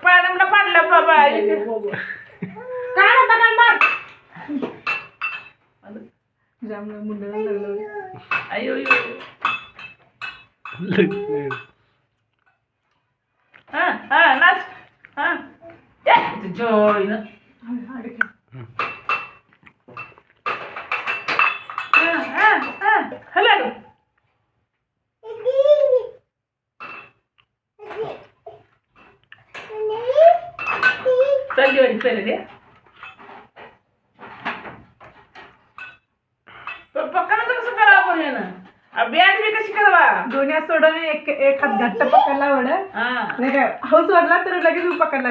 पाण्याला पाडलं बाबा. काय होता मार जामला मुंडला लागलं. अयो नाच. जॉय ना हॅलो चल चल रे पक्का कसं करावं पण यानं बॅट बी कशी करावा. दोन्ही हात सोडून एक हात घट्ट पकडला वड नाही काय हाऊ सोडला तर लगेच मी पकडला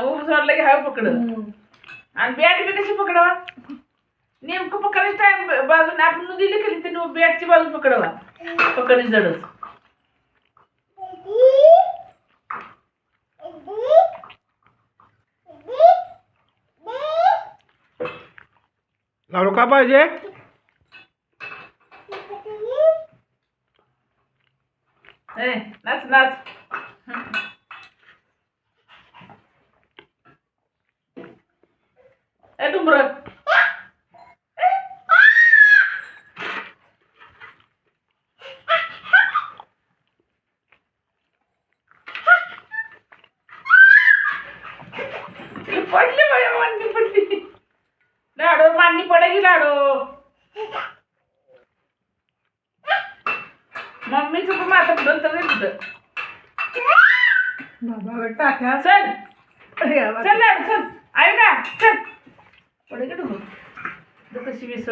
ऊब सोडलं की हाव पकड. आणि बॅट बी कशी पकडावा. नेमकं पकडायचं टाइम बाजूने आपण दिली की त्याने बॅटची बाजू पकडावा. पकडली जडच लाडू का पाहिजे. नाच नाच. ए डुंबर पडली बाया मांडी पडली. लाडो मांडी पडेगी लाडो. मम्मीचं पण माझं पुढं तर तिथं बाबा टाक्या चल चल लाडू चल आहे का चल पडे का डुंबर कशी विसर